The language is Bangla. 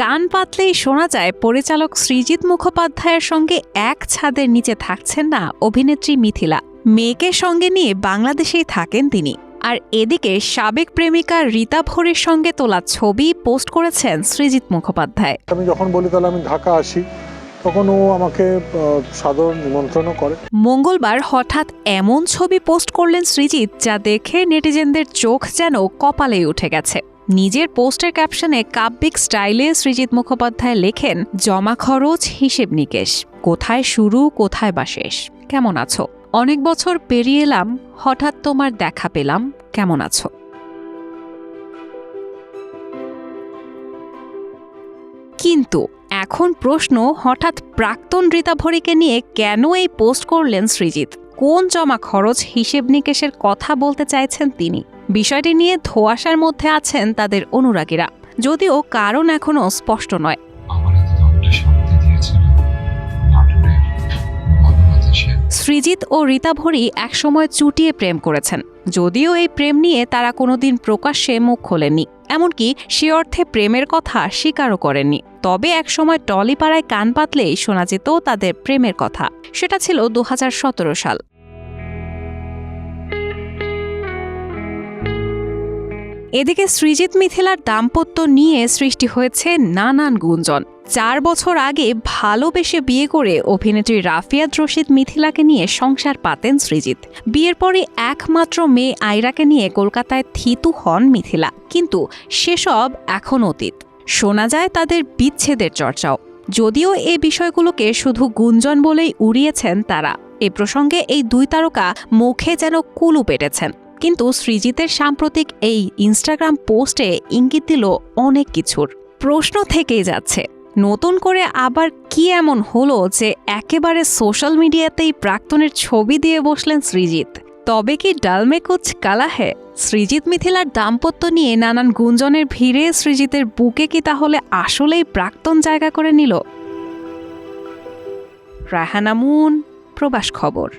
কান পাতলেই শোনা যায় পরিচালক সৃজিত মুখোপাধ্যায়ের সঙ্গে এক ছাদের নিচে থাকছেন না অভিনেত্রী মিথিলা। মেয়েকে সঙ্গে নিয়ে বাংলাদেশেই থাকেন তিনি। আর এদিকে সাবেক প্রেমিকা রীতা ভোরের সঙ্গে তোলা ছবি পোস্ট করেছেন সৃজিত মুখোপাধ্যায়। আমি যখন বলি তাহলে আমি ঢাকা আসি, তখন ও আমাকে সাদর নিমন্ত্রণও করে। মঙ্গলবার হঠাৎ এমন ছবি পোস্ট করলেন সৃজিত, যা দেখে নেটিজেনদের চোখ যেন কপালেই উঠে গেছে। নিজের পোস্টের ক্যাপশনে কাব্যিক স্টাইলে সৃজিত মুখোপাধ্যায় লেখেন, জমা খরচ হিসেব নিকেশ, কোথায় শুরু কোথায় বা শেষ, কেমন আছো, অনেক বছর পেরিয়ে এলাম, হঠাৎ তোমার দেখা পেলাম, কেমন আছো। কিন্তু এখন প্রশ্ন, হঠাৎ প্রাক্তন রীতা ভোরেকে নিয়ে কেন এই পোস্ট করলেন সৃজিত? কোন জমা খরচ হিসেব নিকেশের কথা বলতে চাইছেন তিনি? বিষয়টি নিয়ে ধোঁয়াশার মধ্যে আছেন তাদের অনুরাগীরা, যদিও কারণ এখনও স্পষ্ট নয়। সৃজিত ও রীতা ভোরি একসময় চুটিয়ে প্রেম করেছেন, যদিও এই প্রেম নিয়ে তারা কোনোদিন প্রকাশ্যে মুখ খোলেননি, এমনকি সে অর্থে প্রেমের কথা স্বীকারও করেননি। তবে একসময় টলিপাড়ায় কান পাতলেই শোনা যেত তাদের প্রেমের কথা। সেটা ছিল 2017 সাল। এদিকে সৃজিত মিথিলার দাম্পত্য নিয়ে সৃষ্টি হয়েছে নানান গুঞ্জন। 4 বছর আগে ভালোবেসে বিয়ে করে অভিনেত্রী রাফিয়াত রশিদ মিথিলাকে নিয়ে সংসার পাতেন সৃজিত। বিয়ের পরে একমাত্র মেয়ে আয়রাকে নিয়ে কলকাতায় থিতু হন মিথিলা, কিন্তু সেসব এখন অতীত। শোনা যায় তাদের বিচ্ছেদের চর্চাও, যদিও এই বিষয়গুলোকে শুধু গুঞ্জন বলেই উড়িয়েছেন তারা। এ প্রসঙ্গে এই দুই তারকা মুখে যেন কুলু পেটেছেন, কিন্তু সৃজিতের সাম্প্রতিক এই ইনস্টাগ্রাম পোস্টে ইঙ্গিত দিল অনেক কিছুর। প্রশ্ন থেকেই যাচ্ছে, নতুন করে আবার কি এমন হলো যে একেবারে সোশ্যাল মিডিয়াতেই প্রাক্তনের ছবি দিয়ে বসলেন সৃজিত? তবে কি ডাল মে কুছ কালা হ্যায়? সৃজিত মিথিলার দাম্পত্য নিয়ে নানান গুঞ্জনের ভিড়ে সৃজিতের বুকে কি তাহলে আসলেই প্রাক্তন জায়গা করে নিল? রায়হানা মুন, প্রবাস খবর।